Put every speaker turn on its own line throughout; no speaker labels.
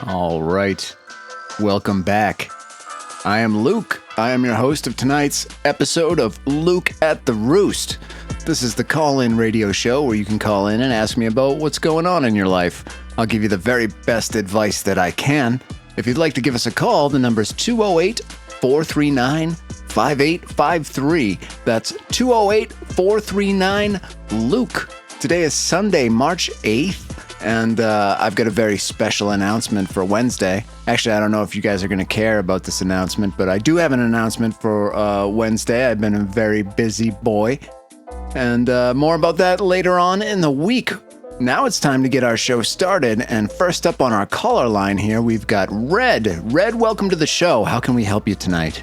All right. Welcome back. I am Luke. I am your host of tonight's episode of Luke at the Roost. This is the call-in radio show where you can call in and ask me about what's going on in your life. I'll give you the very best advice that I can. If you'd like to give us a call, the number's 208-439-5853. That's 208-439-LUKE. Today is Sunday, March 8th. And I've got a very special announcement for Wednesday. Actually, I don't know if you guys are going to care about this announcement, but I do have an announcement for Wednesday. I've been a very busy boy. And more about that later on in the week. Now it's time to get our show started. And first up on our caller line here, we've got Red. Red, welcome to the show. How can we help you tonight?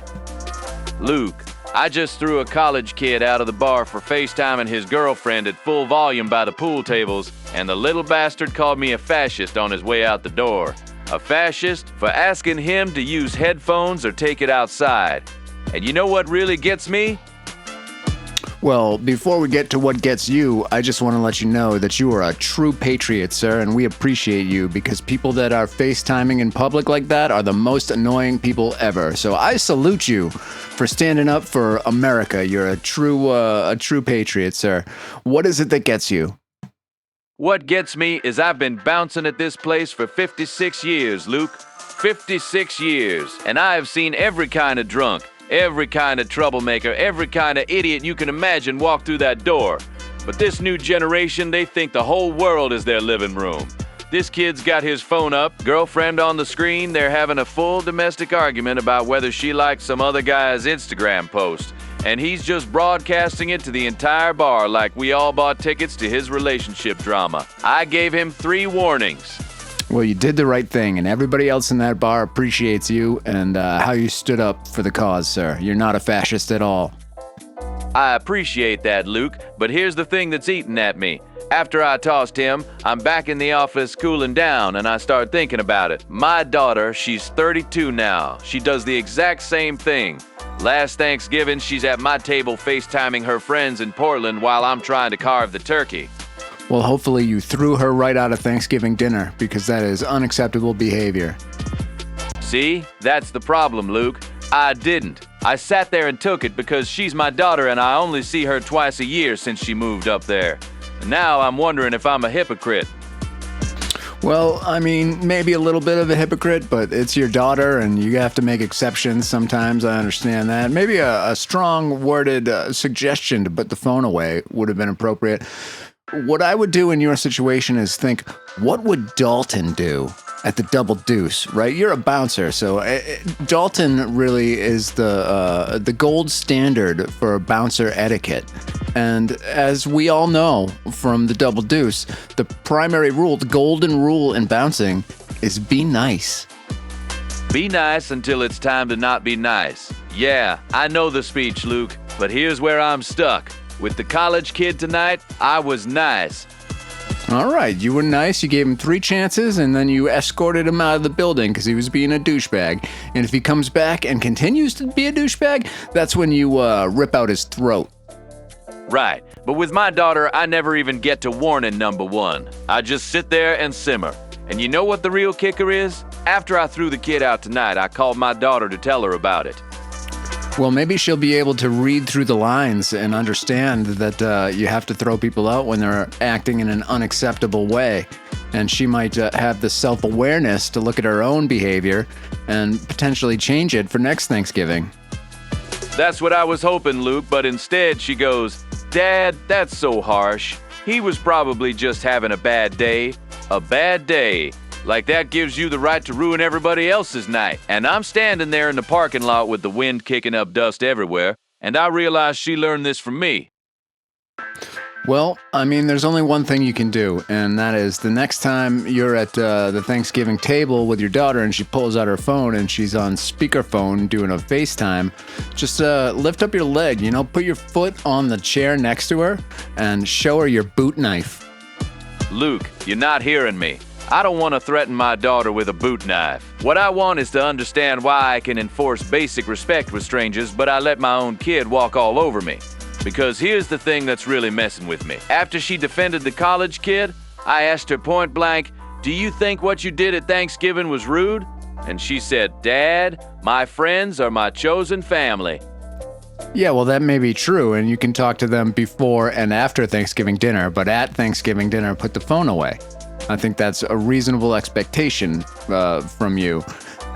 Luke, I just threw a college kid out of the bar for FaceTiming his girlfriend at full volume by the pool tables, and the little bastard called me a fascist on his way out the door. A fascist for asking him to use headphones or take it outside. And you know what really gets me?
Well, before we get to what gets you, I just want to let you know that you are a true patriot, sir, and we appreciate you because people that are FaceTiming in public like that are the most annoying people ever. So I salute you for standing up for America. You're a true patriot, sir. What is it that gets you?
What gets me is I've been bouncing at this place for 56 years, Luke. 56 years. And I have seen every kind of drunk, every kind of troublemaker, every kind of idiot you can imagine walk through that door. But this new generation, they think the whole world is their living room. This kid's got his phone up, girlfriend on the screen, they're having a full domestic argument about whether she likes some other guy's Instagram post. And he's just broadcasting it to the entire bar like we all bought tickets to his relationship drama. I gave him 3 warnings.
Well, you did the right thing, and everybody else in that bar appreciates you and how you stood up for the cause, sir. You're not a fascist at all.
I appreciate that, Luke, but here's the thing that's eating at me. After I tossed him, I'm back in the office cooling down, and I start thinking about it. My daughter, she's 32 now. She does the exact same thing. Last Thanksgiving, she's at my table FaceTiming her friends in Portland while I'm trying to carve the turkey.
Well, hopefully you threw her right out of Thanksgiving dinner, because that is unacceptable behavior.
See? That's the problem, Luke. I didn't. I sat there and took it because she's my daughter and I only see her twice a year since she moved up there. And now I'm wondering if I'm a hypocrite.
Well, I mean, maybe a little bit of a hypocrite, but it's your daughter and you have to make exceptions sometimes. I understand that. Maybe a strong-worded suggestion to put the phone away would have been appropriate. What I would do in your situation is think, what would Dalton do at the Double Deuce, right? You're a bouncer, so Dalton really is the gold standard for bouncer etiquette. And as we all know from the Double Deuce, the primary rule, the golden rule in bouncing is be nice.
Be nice until it's time to not be nice. Yeah, I know the speech, Luke, but here's where I'm stuck. With the college kid tonight, I was nice.
All right, you were nice. You gave him 3 chances, and then you escorted him out of the building because he was being a douchebag. And if he comes back and continues to be a douchebag, that's when you rip out his throat.
Right, but with my daughter, I never even get to warning number 1. I just sit there and simmer. And you know what the real kicker is? After I threw the kid out tonight, I called my daughter to tell her about it.
Well, maybe she'll be able to read through the lines and understand that you have to throw people out when they're acting in an unacceptable way. And she might have the self-awareness to look at her own behavior and potentially change it for next Thanksgiving.
That's what I was hoping, Luke, but instead she goes, "Dad, that's so harsh. He was probably just having a bad day. A bad day. Like that gives you the right to ruin everybody else's night." And I'm standing there in the parking lot with the wind kicking up dust everywhere, and I realize she learned this from me.
Well, I mean, there's only one thing you can do, and that is the next time you're at the Thanksgiving table with your daughter and she pulls out her phone and she's on speakerphone doing a FaceTime, just lift up your leg, put your foot on the chair next to her and show her your boot knife.
Luke, you're not hearing me. I don't want to threaten my daughter with a boot knife. What I want is to understand why I can enforce basic respect with strangers, but I let my own kid walk all over me. Because here's the thing that's really messing with me. After she defended the college kid, I asked her point blank, "Do you think what you did at Thanksgiving was rude?" And she said, "Dad, my friends are my chosen family."
Yeah, well, that may be true, and you can talk to them before and after Thanksgiving dinner, but at Thanksgiving dinner, put the phone away. I think that's a reasonable expectation from you.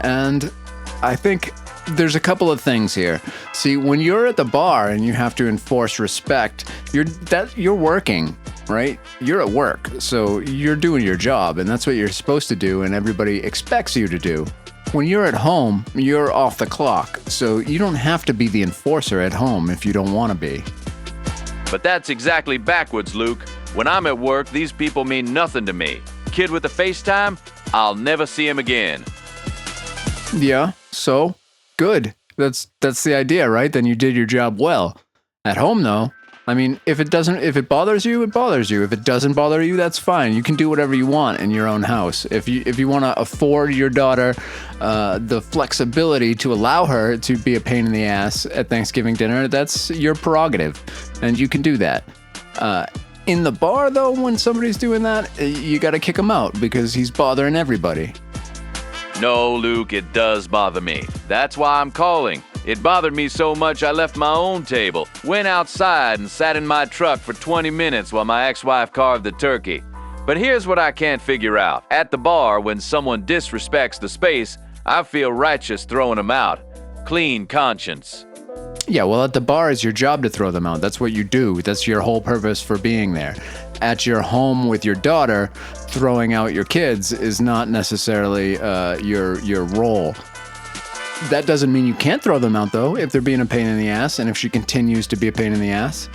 And I think there's a couple of things here. See, when you're at the bar and you have to enforce respect, you're working, right? You're at work, so you're doing your job, and that's what you're supposed to do, and everybody expects you to do. When you're at home, you're off the clock, so you don't have to be the enforcer at home if you don't want to be.
But that's exactly backwards, Luke. When I'm at work, these people mean nothing to me. Kid with the FaceTime, I'll never see him again.
Yeah, so good. That's the idea, right? Then you did your job well. At home, though, I mean, if it bothers you, it bothers you. If it doesn't bother you, that's fine. You can do whatever you want in your own house. If you want to afford your daughter the flexibility to allow her to be a pain in the ass at Thanksgiving dinner, that's your prerogative, and you can do that. In the bar, though, when somebody's doing that, you got to kick him out because he's bothering everybody.
No, Luke, it does bother me. That's why I'm calling. It bothered me so much I left my own table, went outside and sat in my truck for 20 minutes while my ex-wife carved the turkey. But here's what I can't figure out. At the bar, when someone disrespects the space, I feel righteous throwing them out. Clean conscience.
Yeah, well, at the bar, it's your job to throw them out. That's what you do. That's your whole purpose for being there. At your home with your daughter, throwing out your kids is not necessarily your role. That doesn't mean you can't throw them out, though, if they're being a pain in the ass, and if she continues to be a pain in the ass.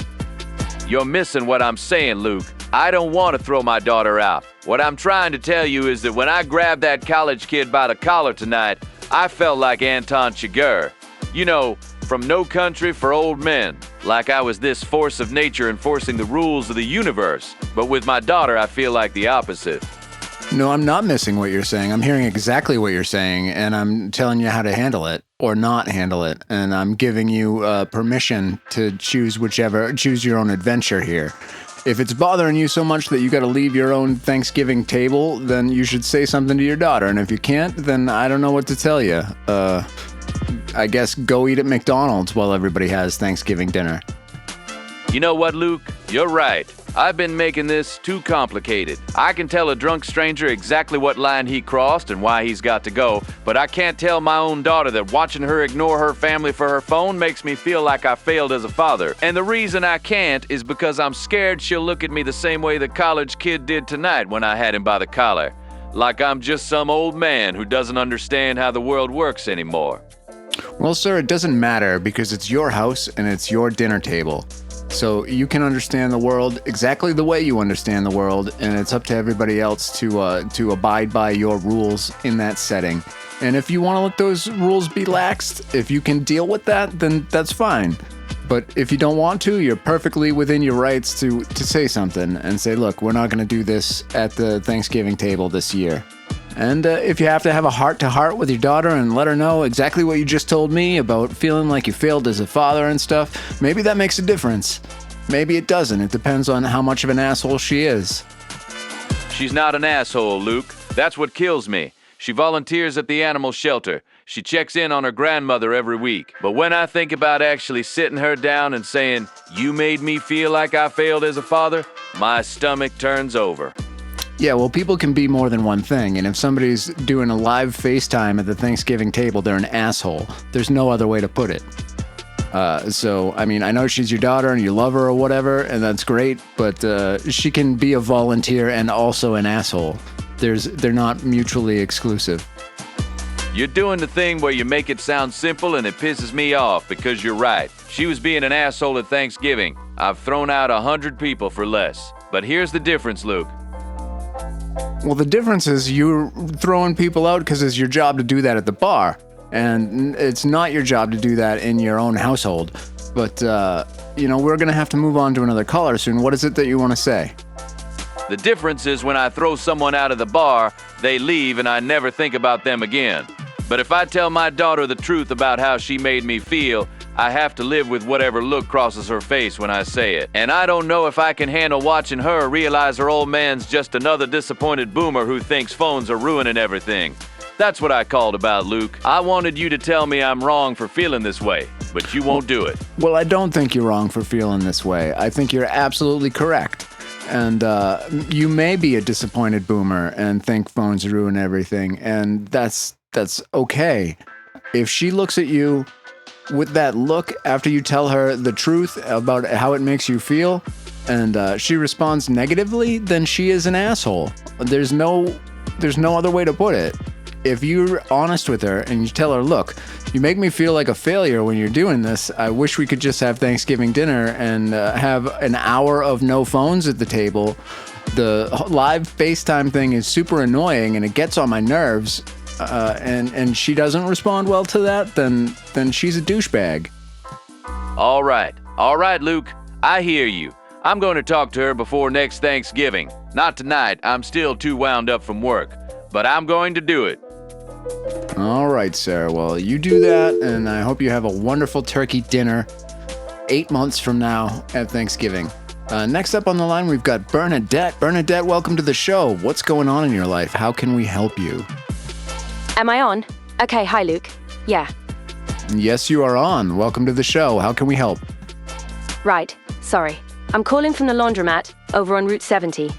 You're missing what I'm saying, Luke. I don't want to throw my daughter out. What I'm trying to tell you is that when I grabbed that college kid by the collar tonight, I felt like Anton Chigurh. You know, from No Country for Old Men. Like I was this force of nature enforcing the rules of the universe. But with my daughter, I feel like the opposite.
No, I'm not missing what you're saying. I'm hearing exactly what you're saying, and I'm telling you how to handle it or not handle it. And I'm giving you permission to choose your own adventure here. If it's bothering you so much that you got to leave your own Thanksgiving table, then you should say something to your daughter. And if you can't, then I don't know what to tell you. I guess go eat at McDonald's while everybody has Thanksgiving dinner.
You know what, Luke? You're right. I've been making this too complicated. I can tell a drunk stranger exactly what line he crossed and why he's got to go, but I can't tell my own daughter that watching her ignore her family for her phone makes me feel like I failed as a father. And the reason I can't is because I'm scared she'll look at me the same way the college kid did tonight when I had him by the collar. Like I'm just some old man who doesn't understand how the world works anymore.
Well, sir, it doesn't matter because it's your house and it's your dinner table. So you can understand the world exactly the way you understand the world, and it's up to everybody else to abide by your rules in that setting. And if you want to let those rules be laxed, if you can deal with that, then that's fine. But if you don't want to, you're perfectly within your rights to say something and say, look, we're not going to do this at the Thanksgiving table this year. And if you have to have a heart-to-heart with your daughter and let her know exactly what you just told me about feeling like you failed as a father and stuff, maybe that makes a difference. Maybe it doesn't. It depends on how much of an asshole she is.
She's not an asshole, Luke. That's what kills me. She volunteers at the animal shelter. She checks in on her grandmother every week. But when I think about actually sitting her down and saying, "You made me feel like I failed as a father," my stomach turns over.
Yeah, well, people can be more than one thing, and if somebody's doing a live FaceTime at the Thanksgiving table, they're an asshole. There's no other way to put it. So, I mean, I know she's your daughter and you love her or whatever, and that's great, but she can be a volunteer and also an asshole. They're not mutually exclusive.
You're doing the thing where you make it sound simple and it pisses me off because you're right. She was being an asshole at Thanksgiving. I've thrown out 100 people for less. But here's the difference, Luke.
Well, the difference is you're throwing people out because it's your job to do that at the bar. And it's not your job to do that in your own household. But, we're going to have to move on to another caller soon. What is it that you want to say?
The difference is when I throw someone out of the bar, they leave and I never think about them again. But if I tell my daughter the truth about how she made me feel, I have to live with whatever look crosses her face when I say it. And I don't know if I can handle watching her realize her old man's just another disappointed boomer who thinks phones are ruining everything. That's what I called about, Luke. I wanted you to tell me I'm wrong for feeling this way, but you won't do it.
Well, I don't think you're wrong for feeling this way. I think you're absolutely correct. And you may be a disappointed boomer and think phones ruin everything, and that's okay. If she looks at you with that look after you tell her the truth about how it makes you feel, and she responds negatively, then she is an asshole. There's no other way to put it. If you're honest with her and you tell her, look, you make me feel like a failure when you're doing this. I wish we could just have Thanksgiving dinner and have an hour of no phones at the table. The live FaceTime thing is super annoying and it gets on my nerves. And she doesn't respond well to that, then she's a douchebag.
All right, Luke. I hear you. I'm going to talk to her before next Thanksgiving. Not tonight. I'm still too wound up from work. But I'm going to do it.
All right, Sarah. Well, you do that, and I hope you have a wonderful turkey dinner 8 months from now at Thanksgiving. Next up on the line, we've got Bernadette. Bernadette, welcome to the show. What's going on in your life? How can we help you?
Am I on? Okay, hi, Luke. Yeah.
Yes, you are on. Welcome to the show. How can we help?
Right. Sorry. I'm calling from the laundromat over on Route 70.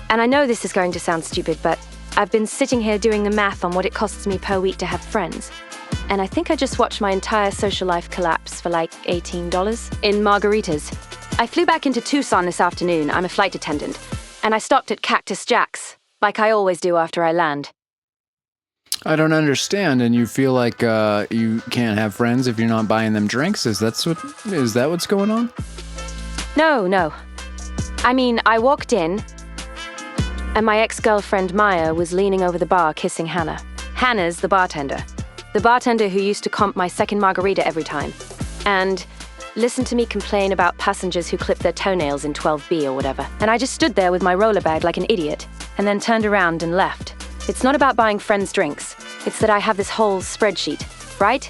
And I know this is going to sound stupid, but I've been sitting here doing the math on what it costs me per week to have friends. And I think I just watched my entire social life collapse for like $18 in margaritas. I flew back into Tucson this afternoon. I'm a flight attendant. And I stopped at Cactus Jack's, like I always do after I land.
I don't understand, and you feel like you can't have friends if you're not buying them drinks? Is that what's going on?
No. I mean, I walked in, and my ex-girlfriend Maya was leaning over the bar kissing Hannah. Hannah's the bartender who used to comp my second margarita every time. And listen to me complain about passengers who clip their toenails in 12B or whatever. And I just stood there with my roller bag like an idiot, and then turned around and left. It's not about buying friends drinks. It's that I have this whole spreadsheet, right?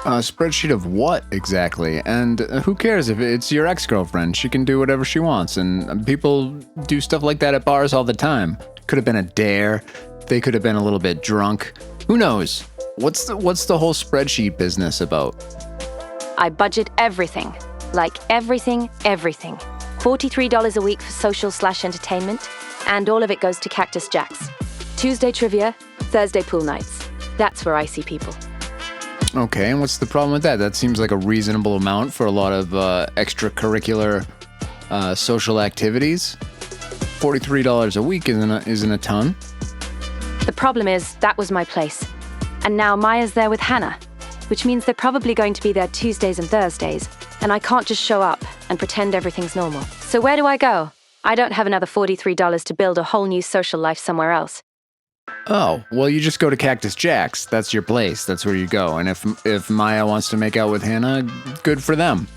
A spreadsheet of what exactly? And who cares if it's your ex-girlfriend? She can do whatever she wants, and people do stuff like that at bars all the time. Could have been a dare. They could have been a little bit drunk. Who knows? What's the whole spreadsheet business about?
I budget everything. Like everything. $43 a week for social/entertainment, and all of it goes to Cactus Jack's. Tuesday trivia, Thursday pool nights. That's where I see people.
Okay, and what's the problem with that? That seems like a reasonable amount for a lot of extracurricular social activities. $43 a week isn't a ton.
The problem is, that was my place. And now Maya's there with Hannah, which means they're probably going to be there Tuesdays and Thursdays, and I can't just show up and pretend everything's normal. So where do I go? I don't have another $43 to build a whole new social life somewhere else.
Oh, well, you just go to Cactus Jack's. That's your place. That's where you go. And if Maya wants to make out with Hannah, good for them.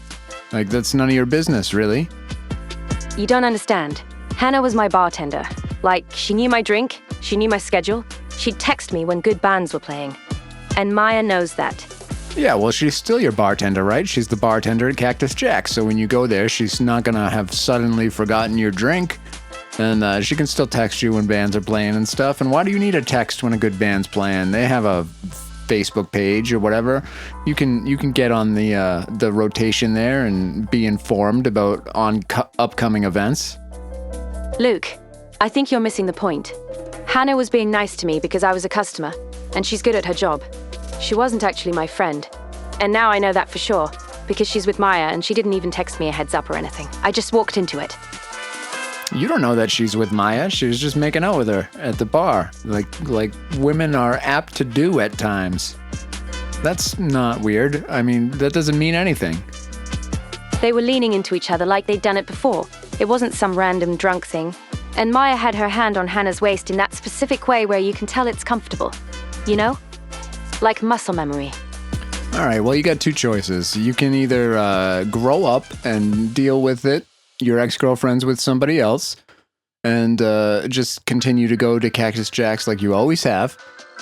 Like, that's none of your business, really.
You don't understand. Hannah was my bartender. Like, she knew my drink, she knew my schedule. She'd text me when good bands were playing. And Maya knows that.
Yeah, well, she's still your bartender, right? She's the bartender at Cactus Jack's. So when you go there, she's not gonna have suddenly forgotten your drink. And she can still text you when bands are playing and stuff. And why do you need a text when a good band's playing? They have a Facebook page or whatever. You can get on the rotation there and be informed about upcoming events.
Luke, I think you're missing the point. Hannah was being nice to me because I was a customer, and she's good at her job. She wasn't actually my friend. And now I know that for sure, because she's with Maya and she didn't even text me a heads up or anything. I just walked into it.
You don't know that she's with Maya. She was just making out with her at the bar, like women are apt to do at times. That's not weird. I mean, that doesn't mean anything.
They were leaning into each other like they'd done it before. It wasn't some random drunk thing. And Maya had her hand on Hannah's waist in that specific way where you can tell it's comfortable. You know? Like muscle memory.
All right, well, you got two choices. You can either grow up and deal with it, your ex-girlfriend's with somebody else, and just continue to go to Cactus Jack's like you always have,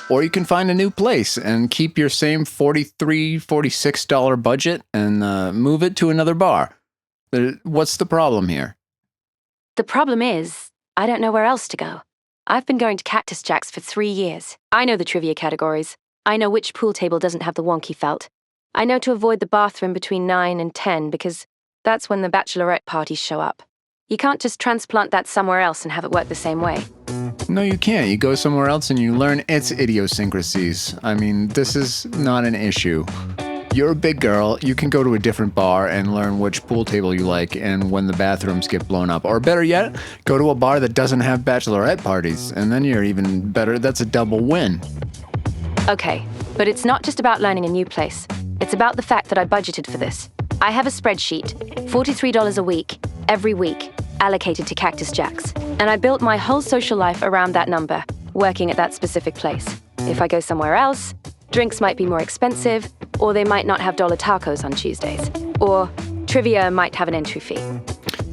Or you can find a new place and keep your same $43, $46 budget and move it to another bar. What's the problem here?
The problem is, I don't know where else to go. I've been going to Cactus Jack's for 3 years. I know the trivia categories. I know which pool table doesn't have the wonky felt. I know to avoid the bathroom between 9 and 10 because that's when the bachelorette parties show up. You can't just transplant that somewhere else and have it work the same way.
No, you can't. You go somewhere else and you learn its idiosyncrasies. I mean, this is not an issue. You're a big girl. You can go to a different bar and learn which pool table you like and when the bathrooms get blown up. Or better yet, go to a bar that doesn't have bachelorette parties. And then you're even better. That's a double win.
Okay, but it's not just about learning a new place. It's about the fact that I budgeted for this. I have a spreadsheet, $43 a week, every week, allocated to Cactus Jack's. And I built my whole social life around that number, working at that specific place. If I go somewhere else, drinks might be more expensive, or they might not have dollar tacos on Tuesdays. Or trivia might have an entry fee.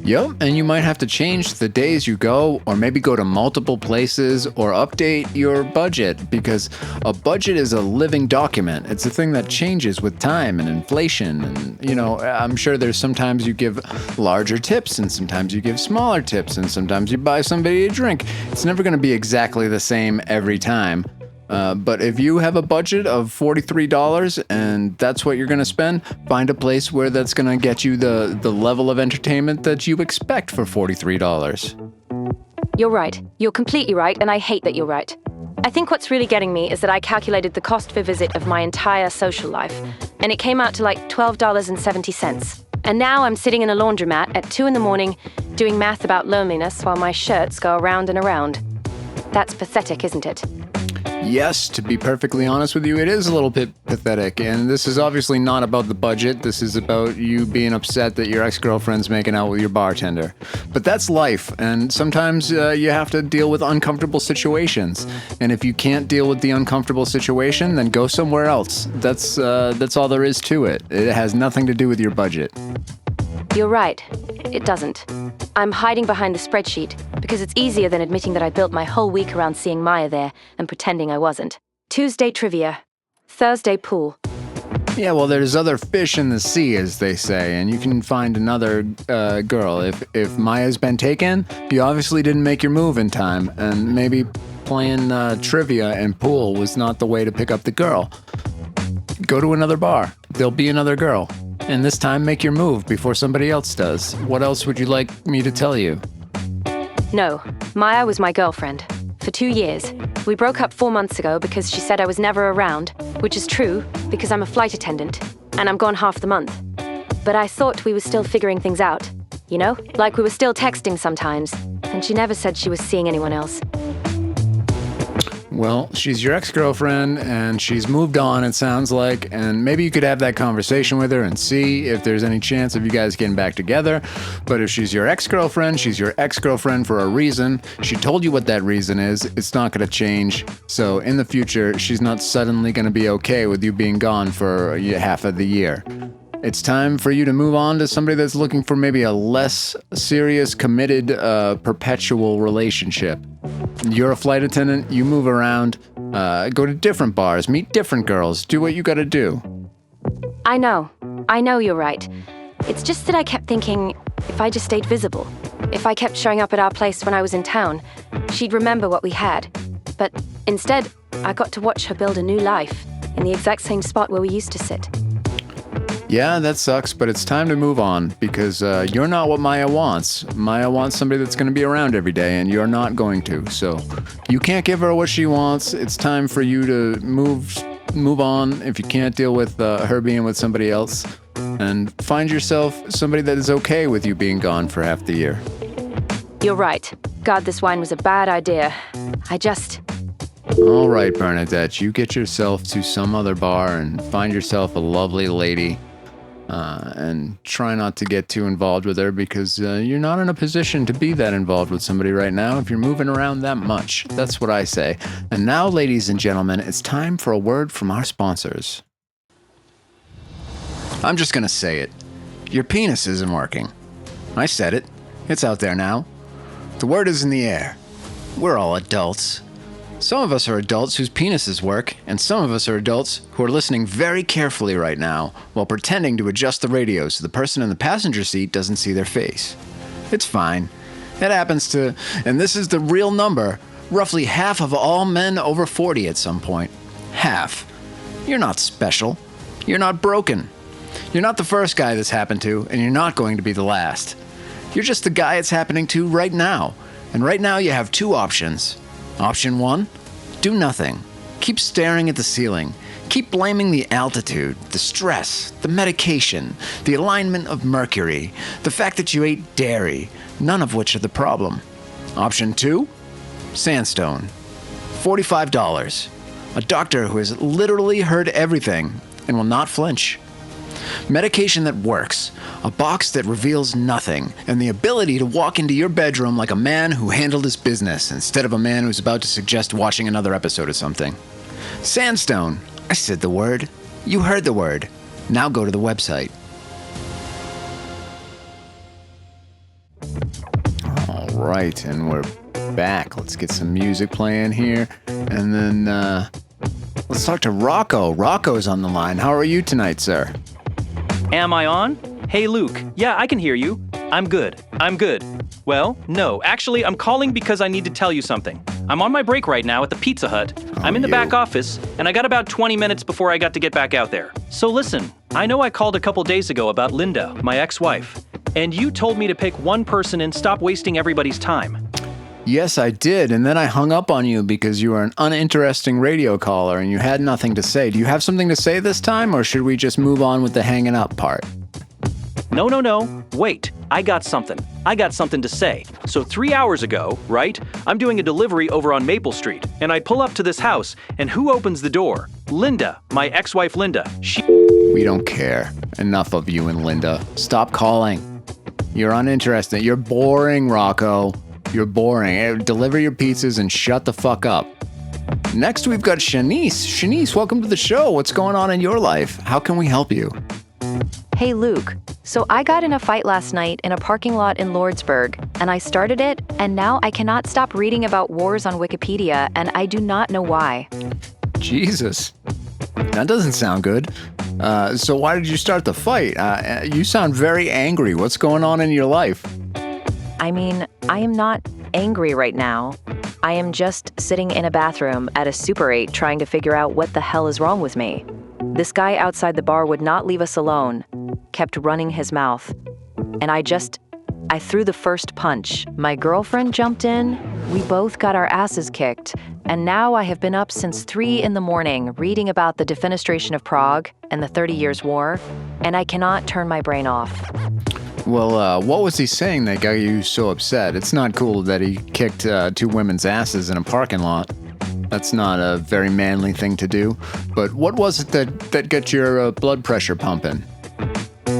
Yep, and you might have to change the days you go, or maybe go to multiple places, or update your budget, because a budget is a living document. It's a thing that changes with time and inflation, and, I'm sure there's sometimes you give larger tips, and sometimes you give smaller tips, and sometimes you buy somebody a drink. It's never going to be exactly the same every time. But if you have a budget of $43 and that's what you're going to spend, find a place where that's going to get you the level of entertainment that you expect for $43.
You're right. You're completely right, and I hate that you're right. I think what's really getting me is that I calculated the cost per visit of my entire social life, and it came out to like $12.70. And now I'm sitting in a laundromat at 2 a.m. doing math about loneliness while my shirts go around and around. That's pathetic, isn't it?
Yes, to be perfectly honest with you, it is a little bit pathetic, and this is obviously not about the budget. This is about you being upset that your ex-girlfriend's making out with your bartender. But that's life, and sometimes you have to deal with uncomfortable situations. And if you can't deal with the uncomfortable situation, then go somewhere else. That's all there is to it. It has nothing to do with your budget.
You're right. It doesn't. I'm hiding behind the spreadsheet because it's easier than admitting that I built my whole week around seeing Maya there and pretending I wasn't. Tuesday trivia. Thursday pool.
Yeah, well, there's other fish in the sea, as they say, and you can find another girl. If Maya's been taken, you obviously didn't make your move in time, and maybe playing trivia and pool was not the way to pick up the girl. Go to another bar. There'll be another girl. And this time, make your move before somebody else does. What else would you like me to tell you?
No, Maya was my girlfriend. For 2 years. We broke up 4 months ago because she said I was never around, which is true because I'm a flight attendant, and I'm gone half the month. But I thought we were still figuring things out, like we were still texting sometimes, and she never said she was seeing anyone else.
Well, she's your ex-girlfriend, and she's moved on, it sounds like, and maybe you could have that conversation with her and see if there's any chance of you guys getting back together. But if she's your ex-girlfriend, she's your ex-girlfriend for a reason. She told you what that reason is. It's not going to change. So in the future, she's not suddenly going to be okay with you being gone for half of the year. It's time for you to move on to somebody that's looking for maybe a less serious, committed, perpetual relationship. You're a flight attendant, you move around, go to different bars, meet different girls, do what you gotta do.
I know you're right. It's just that I kept thinking, if I just stayed visible, if I kept showing up at our place when I was in town, she'd remember what we had. But instead, I got to watch her build a new life in the exact same spot where we used to sit.
Yeah, that sucks, but it's time to move on because you're not what Maya wants. Maya wants somebody that's going to be around every day, and you're not going to. So you can't give her what she wants. It's time for you to move on if you can't deal with her being with somebody else, and find yourself somebody that is okay with you being gone for half the year.
You're right. God, this wine was a bad idea.
All right, Bernadette, you get yourself to some other bar and find yourself a lovely lady. And try not to get too involved with her because you're not in a position to be that involved with somebody right now if you're moving around that much. That's what I say. And now, ladies and gentlemen, it's time for a word from our sponsors. I'm just going to say it. Your penis isn't working. I said it. It's out there now. The word is in the air. We're all adults. Some of us are adults whose penises work, and some of us are adults who are listening very carefully right now while pretending to adjust the radio so the person in the passenger seat doesn't see their face. It's fine. It happens to, and this is the real number, roughly half of all men over 40 at some point. Half. You're not special. You're not broken. You're not the first guy this happened to, and you're not going to be the last. You're just the guy it's happening to right now. And right now you have two options. Option 1, do nothing. Keep staring at the ceiling. Keep blaming the altitude, the stress, the medication, the alignment of Mercury, the fact that you ate dairy, none of which are the problem. Option 2, sandstone. $45. A doctor who has literally heard everything and will not flinch. Medication that works, a box that reveals nothing, and the ability to walk into your bedroom like a man who handled his business instead of a man who's about to suggest watching another episode of something. Sandstone. I said the word. You heard the word. Now go to the website. All right, and we're back. Let's get some music playing here, and then let's talk to Rocco. Rocco's on the line. How are you tonight, sir?
Am I on? Hey, Luke. Yeah, I can hear you. I'm good. Well, no. Actually, I'm calling because I need to tell you something. I'm on my break right now at the Pizza Hut. I'm in the back office, and I got about 20 minutes before I got to get back out there. So listen, I know I called a couple days ago about Linda, my ex-wife, and you told me to pick one person and stop wasting everybody's time.
Yes, I did, and then I hung up on you because you were an uninteresting radio caller and you had nothing to say. Do you have something to say this time, or should we just move on with the hanging up part?
No. Wait, I got something to say. So 3 hours ago, right, I'm doing a delivery over on Maple Street, and I pull up to this house, and who opens the door? Linda, my ex-wife Linda.
We don't care. Enough of you and Linda. Stop calling. You're uninteresting. You're boring, Rocco. You're boring. Deliver your pizzas and shut the fuck up. Next, we've got Shanice. Shanice, welcome to the show. What's going on in your life? How can we help you?
Hey, Luke. So I got in a fight last night in a parking lot in Lordsburg, and I started it, and now I cannot stop reading about wars on Wikipedia, and I do not know why.
Jesus. That doesn't sound good. So why did you start the fight? You sound very angry. What's going on in your life?
I mean, I am not angry right now. I am just sitting in a bathroom at a Super 8 trying to figure out what the hell is wrong with me. This guy outside the bar would not leave us alone, kept running his mouth. And I threw the first punch. My girlfriend jumped in, we both got our asses kicked, and now I have been up since 3 a.m. reading about the defenestration of Prague and the 30 Years' War, and I cannot turn my brain off.
Well, what was he saying that got you so upset? It's not cool that he kicked 2 women's asses in a parking lot. That's not a very manly thing to do. But what was it that got your blood pressure pumping?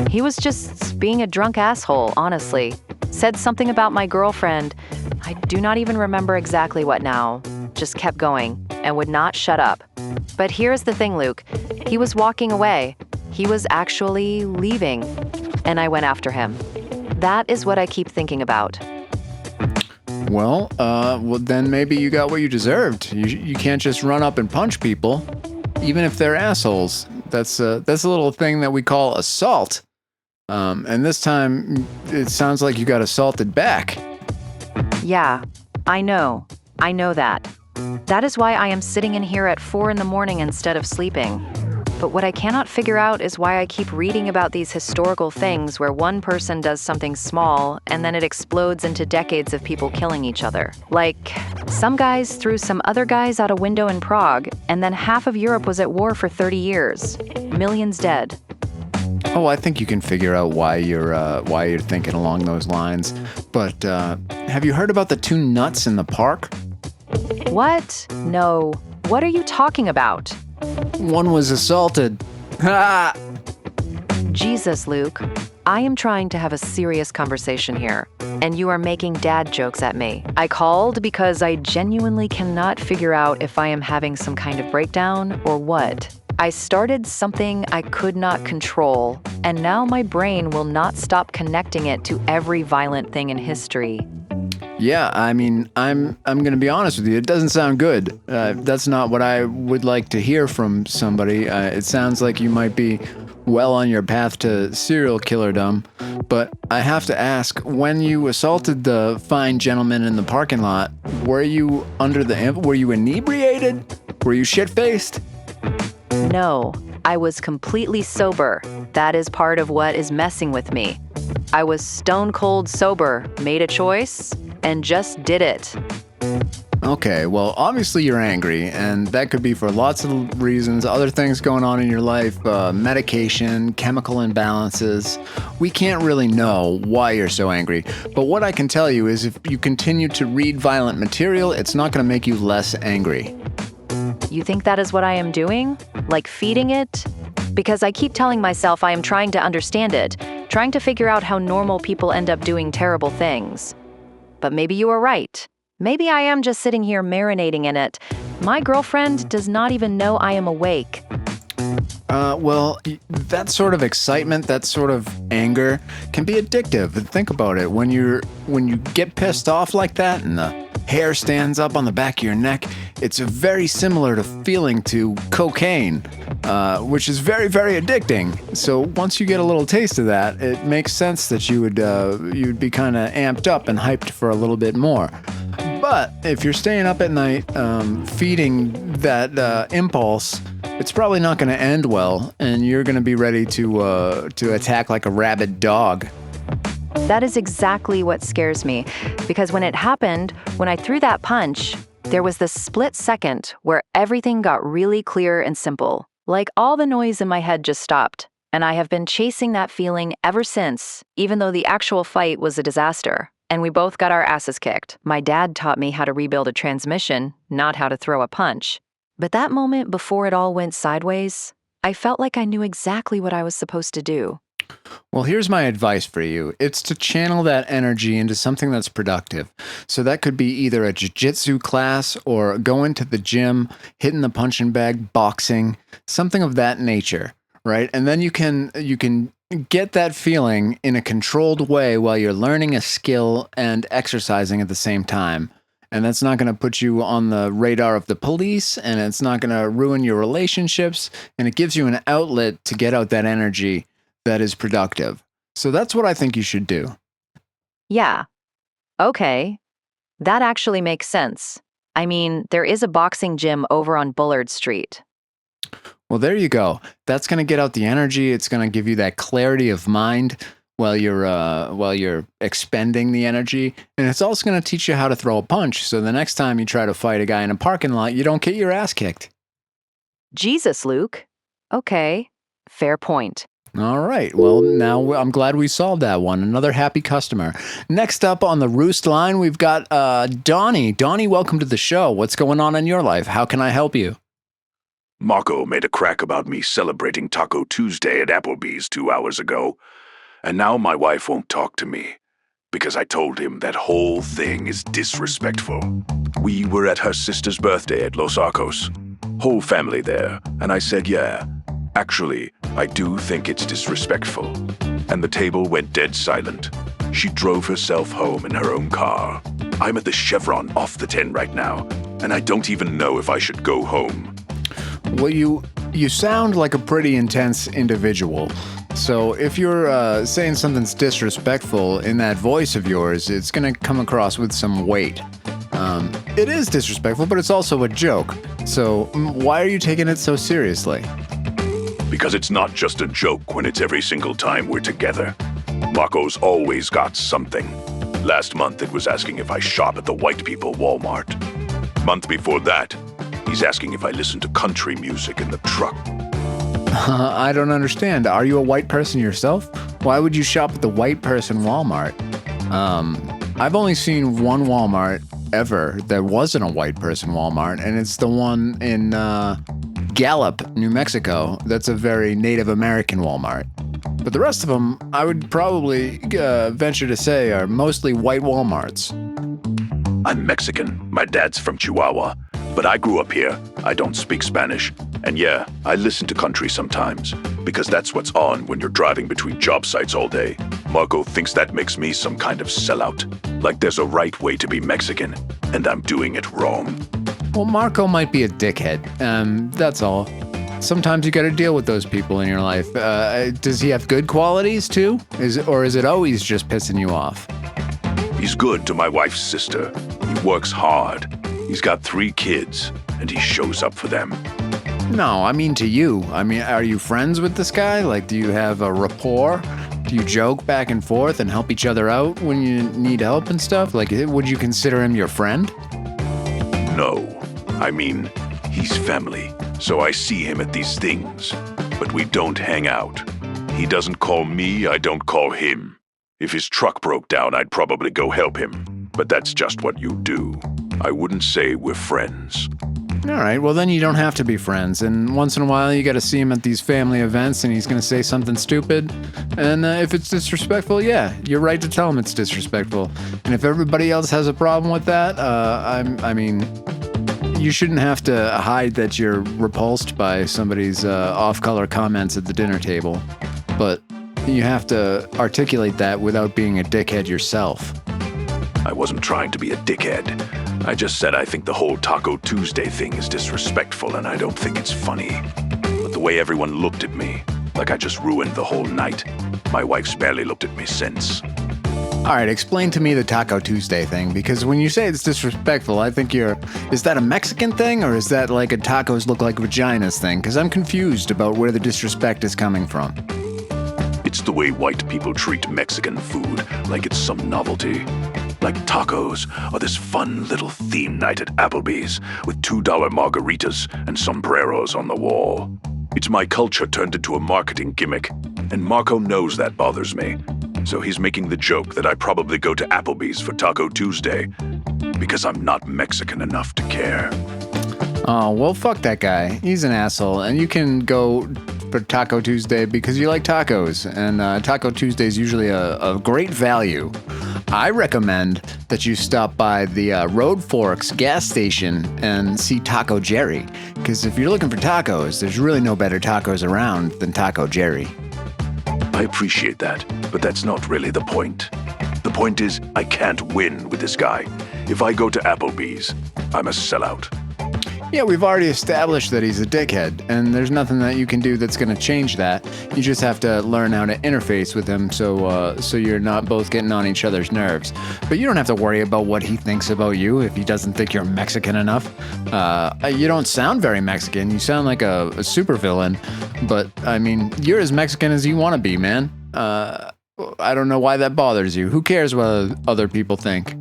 He was just being a drunk asshole, honestly. Said something about my girlfriend. I do not even remember exactly what now. Just kept going and would not shut up. But here's the thing, Luke. He was walking away. He was actually leaving. And I went after him. That is what I keep thinking about.
Well, then maybe you got what you deserved. You can't just run up and punch people, even if they're assholes. That's a little thing that we call assault. And this time, it sounds like you got assaulted back.
Yeah, I know that. That is why I am sitting in here at 4 a.m. instead of sleeping. But what I cannot figure out is why I keep reading about these historical things where one person does something small and then it explodes into decades of people killing each other. Like, some guys threw some other guys out a window in Prague, and then half of Europe was at war for 30 years. Millions dead.
Oh, I think you can figure out why you're thinking along those lines. But have you heard about the 2 nuts in the park?
What? No. What are you talking about?
One was assaulted. Ha!
Jesus, Luke. I am trying to have a serious conversation here, and you are making dad jokes at me. I called because I genuinely cannot figure out if I am having some kind of breakdown or what. I started something I could not control, and now my brain will not stop connecting it to every violent thing in history.
Yeah, I mean, I'm going to be honest with you. It doesn't sound good. That's not what I would like to hear from somebody. It sounds like you might be well on your path to serial killerdom. But I have to ask, when you assaulted the fine gentleman in the parking lot, were you were you inebriated? Were you shit-faced?
No, I was completely sober. That is part of what is messing with me. I was stone cold sober, made a choice, and just did it.
Okay, well, obviously you're angry, and that could be for lots of reasons, other things going on in your life, medication, chemical imbalances. We can't really know why you're so angry, but what I can tell you is if you continue to read violent material, it's not going to make you less angry.
You think that is what I am doing? Like feeding it? Because I keep telling myself I am trying to understand it, trying to figure out how normal people end up doing terrible things. But maybe you are right. Maybe I am just sitting here marinating in it. My girlfriend does not even know I am awake.
Well, that sort of excitement, that sort of anger can be addictive. Think about it. When you get pissed off like that and the hair stands up on the back of your neck, it's very similar to feeling to cocaine, which is very, very addicting. So once you get a little taste of that, it makes sense that you'd be kind of amped up and hyped for a little bit more. But if you're staying up at night, feeding that impulse, it's probably not going to end well, and you're going to be ready to attack like a rabid dog.
That is exactly what scares me, because when it happened, when I threw that punch, there was this split second where everything got really clear and simple, like all the noise in my head just stopped, and I have been chasing that feeling ever since, even though the actual fight was a disaster, and we both got our asses kicked. My dad taught me how to rebuild a transmission, not how to throw a punch. But that moment before it all went sideways, I felt like I knew exactly what I was supposed to do.
Well, here's my advice for you. It's to channel that energy into something that's productive. So that could be either a jiu-jitsu class or going to the gym, hitting the punching bag, boxing, something of that nature, right? And then you can get that feeling in a controlled way while you're learning a skill and exercising at the same time. And that's not going to put you on the radar of the police, and it's not going to ruin your relationships, and it gives you an outlet to get out that energy that is productive. So that's what I think you should do.
Yeah. Okay. That actually makes sense. I mean, there is a boxing gym over on Bullard Street.
Well, there you go. That's going to get out the energy. It's going to give you that clarity of mind while you're expending the energy, and it's also going to teach you how to throw a punch. So the next time you try to fight a guy in a parking lot, you don't get your ass kicked.
Jesus, Luke. Okay. Fair point.
All right. Well, now I'm glad we solved that one. Another happy customer. Next up on the Roost line, we've got Donnie. Donnie, welcome to the show. What's going on in your life? How can I help you?
Marco made a crack about me celebrating Taco Tuesday at Applebee's 2 hours ago, and now my wife won't talk to me because I told him that whole thing is disrespectful. We were at her sister's birthday at Los Arcos. Whole family there, and I said, yeah, actually, I do think it's disrespectful. And the table went dead silent. She drove herself home in her own car. I'm at the Chevron off the 10 right now, and I don't even know if I should go home.
Well, you sound like a pretty intense individual. So if you're saying something's disrespectful in that voice of yours, it's going to come across with some weight. It is disrespectful, but it's also a joke. So why are you taking it so seriously?
Because it's not just a joke when it's every single time we're together. Marco's always got something. Last month it was asking if I shop at the white people Walmart. Month before that, he's asking if I listen to country music in the truck.
I don't understand. Are you a white person yourself? Why would you shop at the white person Walmart? I've only seen one Walmart ever that wasn't a white person Walmart, and it's the one in Gallup, New Mexico. That's a very Native American Walmart. But the rest of them, I would probably venture to say, are mostly white Walmarts.
I'm Mexican. My dad's from Chihuahua. But I grew up here. I don't speak Spanish. And yeah, I listen to country sometimes, because that's what's on when you're driving between job sites all day. Marco thinks that makes me some kind of sellout. Like there's a right way to be Mexican, and I'm doing it wrong.
Well, Marco might be a dickhead. That's all. Sometimes you gotta deal with those people in your life. Does he have good qualities too? Or is it always just pissing you off?
He's good to my wife's sister. He works hard. He's got 3 kids, and he shows up for them.
No, I mean to you. I mean, are you friends with this guy? Like, do you have a rapport? Do you joke back and forth and help each other out when you need help and stuff? Like, would you consider him your friend?
No. I mean, he's family, so I see him at these things. But we don't hang out. He doesn't call me, I don't call him. If his truck broke down, I'd probably go help him. But that's just what you do. I wouldn't say we're friends.
All right, well then you don't have to be friends. And once in a while you gotta see him at these family events and he's gonna say something stupid. And if it's disrespectful, yeah, you're right to tell him it's disrespectful. And if everybody else has a problem with that, I mean, you shouldn't have to hide that you're repulsed by somebody's off-color comments at the dinner table. But you have to articulate that without being a dickhead yourself.
I wasn't trying to be a dickhead. I just said I think the whole Taco Tuesday thing is disrespectful and I don't think it's funny. But the way everyone looked at me, like I just ruined the whole night. My wife's barely looked at me since.
All right, explain to me the Taco Tuesday thing, because when you say it's disrespectful, I think is that a Mexican thing or is that like a tacos look like vaginas thing? Because I'm confused about where the disrespect is coming from.
It's the way white people treat Mexican food, like it's some novelty. Like tacos, or this fun little theme night at Applebee's with $2 margaritas and sombreros on the wall. It's my culture turned into a marketing gimmick, and Marco knows that bothers me. So he's making the joke that I probably go to Applebee's for Taco Tuesday, because I'm not Mexican enough to care.
Oh, well, fuck that guy. He's an asshole, and you can go for Taco Tuesday because you like tacos, and Taco Tuesday is usually a great value. I recommend that you stop by the Road Forks gas station and see Taco Jerry, because if you're looking for tacos, there's really no better tacos around than Taco Jerry.
I appreciate that, but that's not really the point. The point is, I can't win with this guy. If I go to Applebee's, I'm a sellout.
Yeah, we've already established that he's a dickhead, and there's nothing that you can do that's going to change that. You just have to learn how to interface with him so you're not both getting on each other's nerves. But you don't have to worry about what he thinks about you if he doesn't think you're Mexican enough. You don't sound very Mexican. You sound like a supervillain. But, I mean, you're as Mexican as you want to be, man. I don't know why that bothers you. Who cares what other people think?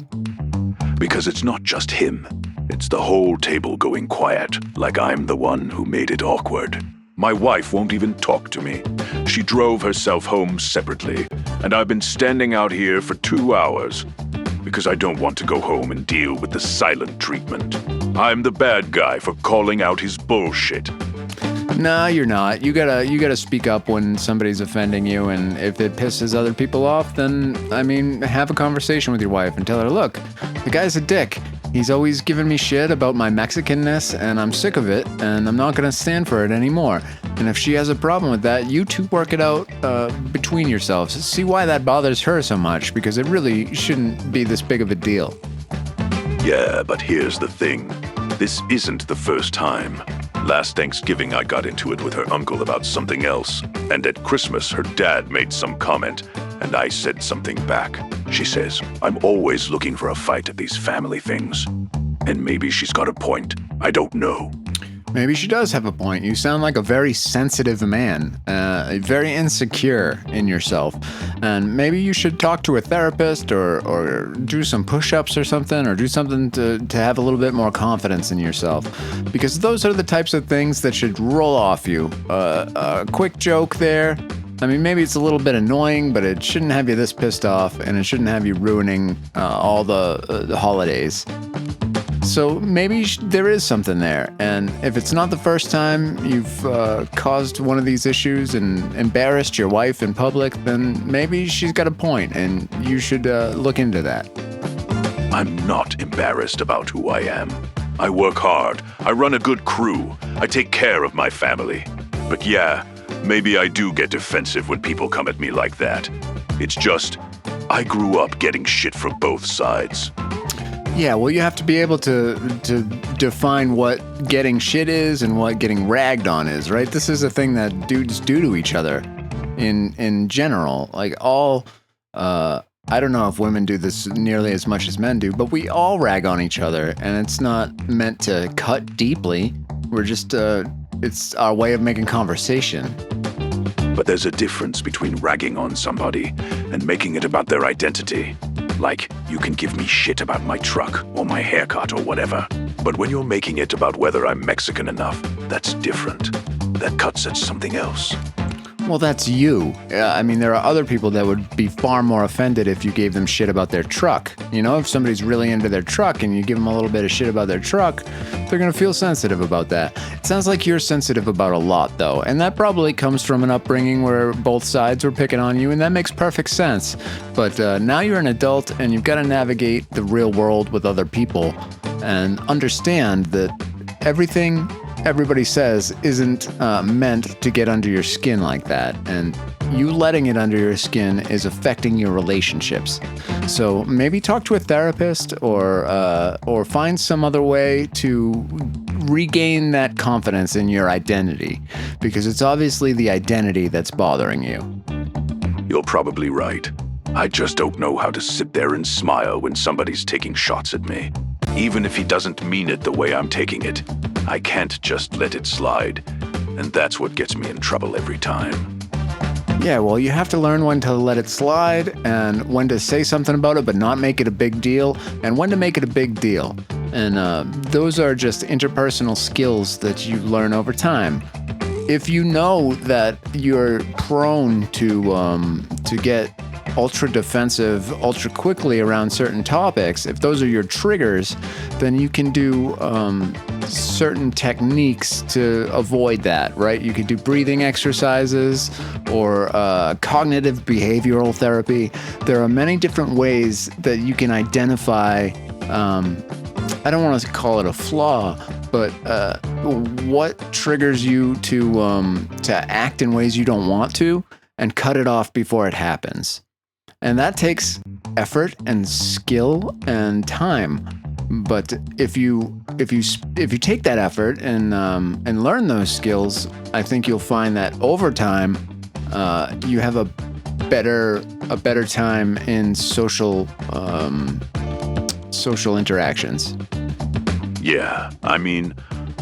Because it's not just him. It's the whole table going quiet, like I'm the one who made it awkward. My wife won't even talk to me. She drove herself home separately, and I've been standing out here for 2 hours because I don't want to go home and deal with the silent treatment. I'm the bad guy for calling out his bullshit.
No, you're not. You gotta speak up when somebody's offending you, and if it pisses other people off, then, I mean, have a conversation with your wife and tell her, look, the guy's a dick. He's always giving me shit about my Mexicanness, and I'm sick of it, and I'm not gonna stand for it anymore. And if she has a problem with that, you two work it out between yourselves. See why that bothers her so much, because it really shouldn't be this big of a deal.
Yeah, but here's the thing. This isn't the first time. Last Thanksgiving, I got into it with her uncle about something else. And at Christmas, her dad made some comment, and I said something back. She says, I'm always looking for a fight at these family things. And maybe she's got a point. I don't know.
Maybe she does have a point. You sound like a very sensitive man, very insecure in yourself. And maybe you should talk to a therapist or do some push-ups or something, or do something to have a little bit more confidence in yourself. Because those are the types of things that should roll off you. A quick joke there. I mean, maybe it's a little bit annoying, but it shouldn't have you this pissed off, and it shouldn't have you ruining all the holidays. So maybe there is something there, and if it's not the first time you've caused one of these issues and embarrassed your wife in public, then maybe she's got a point, and you should look into that.
I'm not embarrassed about who I am. I work hard. I run a good crew. I take care of my family. But yeah, maybe I do get defensive when people come at me like that. It's just, I grew up getting shit from both sides.
Yeah, well, you have to be able to define what getting shit is and what getting ragged on is, right? This is a thing that dudes do to each other in general. Like I don't know if women do this nearly as much as men do, but we all rag on each other, and it's not meant to cut deeply. We're just, it's our way of making conversation.
But there's a difference between ragging on somebody and making it about their identity. Like, you can give me shit about my truck or my haircut or whatever. But when you're making it about whether I'm Mexican enough, that's different. That cuts at something else.
Well, that's you. I mean, there are other people that would be far more offended if you gave them shit about their truck. You know, if somebody's really into their truck and you give them a little bit of shit about their truck, they're going to feel sensitive about that. It sounds like you're sensitive about a lot, though, and that probably comes from an upbringing where both sides were picking on you, and that makes perfect sense. But now you're an adult, and you've got to navigate the real world with other people and understand that everything everybody says isn't meant to get under your skin like that, and you letting it under your skin is affecting your relationships. So maybe talk to a therapist or find some other way to regain that confidence in your identity, because it's obviously the identity that's bothering you.
You're probably right. I just don't know how to sit there and smile when somebody's taking shots at me. Even if he doesn't mean it the way I'm taking it, I can't just let it slide. And that's what gets me in trouble every time.
Yeah, well, you have to learn when to let it slide and when to say something about it but not make it a big deal, and when to make it a big deal. And those are just interpersonal skills that you learn over time. If you know that you're prone to get ultra defensive ultra quickly around certain topics, if those are your triggers, then you can do certain techniques to avoid that, right? You could do breathing exercises or cognitive behavioral therapy. There are many different ways that you can identify, I don't want to call it a flaw, but what triggers you to act in ways you don't want to, and cut it off before it happens. And that takes effort and skill and time. But if you take that effort and learn those skills, I think you'll find that over time, you have a better time in social interactions.
Yeah, I mean,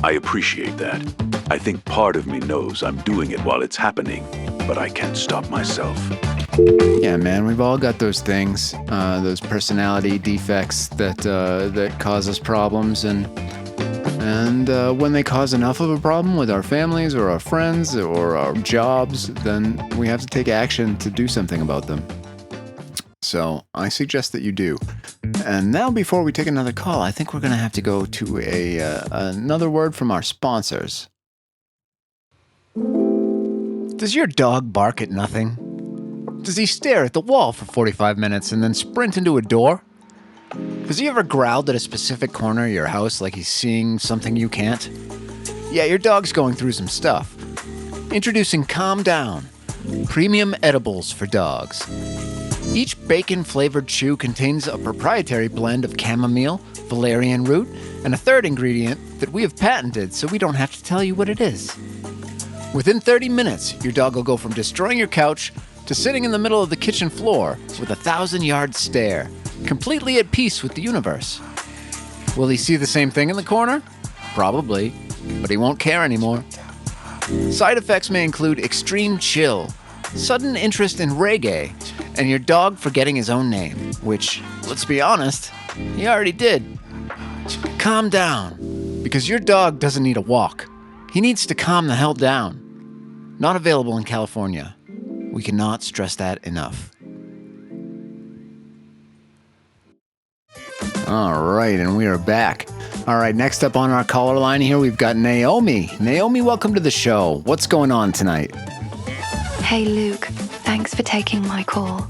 I appreciate that. I think part of me knows I'm doing it while it's happening, but I can't stop myself.
Yeah, man, we've all got those things, those personality defects that cause us problems, and when they cause enough of a problem with our families or our friends or our jobs, then we have to take action to do something about them. So I suggest that you do. And now, before we take another call, I think we're going to have to go to another word from our sponsors. Does your dog bark at nothing? Does he stare at the wall for 45 minutes and then sprint into a door? Has he ever growled at a specific corner of your house like he's seeing something you can't? Yeah, your dog's going through some stuff. Introducing Calm Down, premium edibles for dogs. Each bacon-flavored chew contains a proprietary blend of chamomile, valerian root, and a third ingredient that we have patented so we don't have to tell you what it is. Within 30 minutes, your dog will go from destroying your couch to sitting in the middle of the kitchen floor with a 1,000-yard stare, completely at peace with the universe. Will he see the same thing in the corner? Probably, but he won't care anymore. Side effects may include extreme chill, sudden interest in reggae, and your dog forgetting his own name, which, let's be honest, he already did. Calm down, because your dog doesn't need a walk. He needs to calm the hell down. Not available in California. We cannot stress that enough. All right, and we are back. All right, next up on our caller line here, we've got Naomi. Naomi, welcome to the show. What's going on tonight?
Hey, Luke. Thanks for taking my call.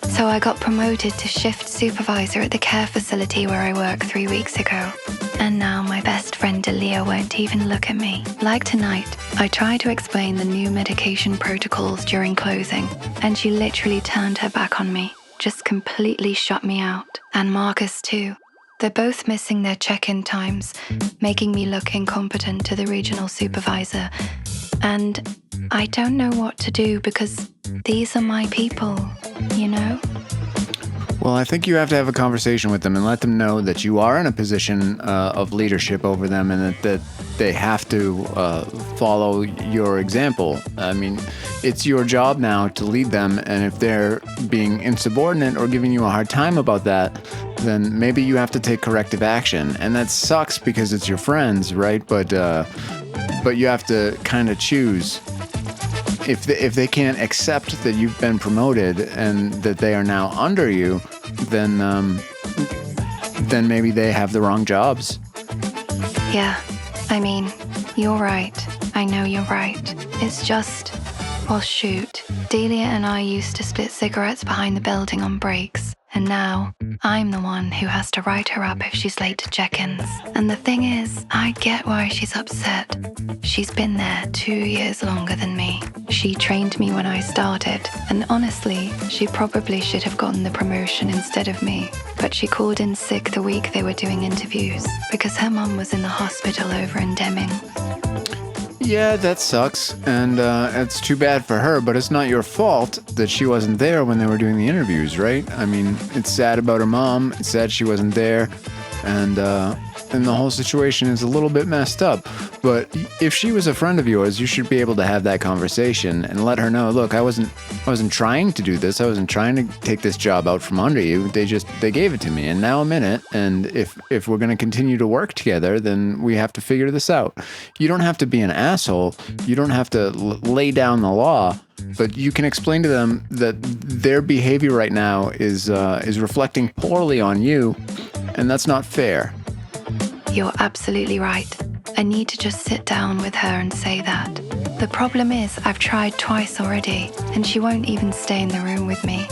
So I got promoted to shift supervisor at the care facility where I work 3 weeks ago. And now my best friend Alia won't even look at me. Like tonight, I tried to explain the new medication protocols during closing, and she literally turned her back on me, just completely shut me out. And Marcus too. They're both missing their check-in times, making me look incompetent to the regional supervisor. And I don't know what to do because these are my people, you know?
Well, I think you have to have a conversation with them and let them know that you are in a position of leadership over them and that they have to follow your example. I mean, it's your job now to lead them, and if they're being insubordinate or giving you a hard time about that, then maybe you have to take corrective action. And that sucks because it's your friends, right? But you have to kind of choose. If they can't accept that you've been promoted and that they are now under you, then maybe they have the wrong jobs.
Yeah, I mean, you're right. I know you're right. It's just, well, shoot. Delia and I used to split cigarettes behind the building on breaks. And now, I'm the one who has to write her up if she's late to check-ins. And the thing is, I get why she's upset. She's been there 2 years longer than me. She trained me when I started, and honestly, she probably should have gotten the promotion instead of me. But she called in sick the week they were doing interviews, because her mum was in the hospital over in Deming.
Yeah, that sucks, and it's too bad for her, but it's not your fault that she wasn't there when they were doing the interviews, right? I mean, it's sad about her mom, it's sad she wasn't there, and the whole situation is a little bit messed up. But if she was a friend of yours, you should be able to have that conversation and let her know, look, I wasn't trying to do this. I wasn't trying to take this job out from under you. They gave it to me, and now I'm in it. And if we're going to continue to work together, then we have to figure this out. You don't have to be an asshole. You don't have to lay down the law. But you can explain to them that their behavior right now is reflecting poorly on you, and that's not fair.
You're absolutely right. I need to just sit down with her and say that. The problem is, I've tried twice already, and she won't even stay in the room with me.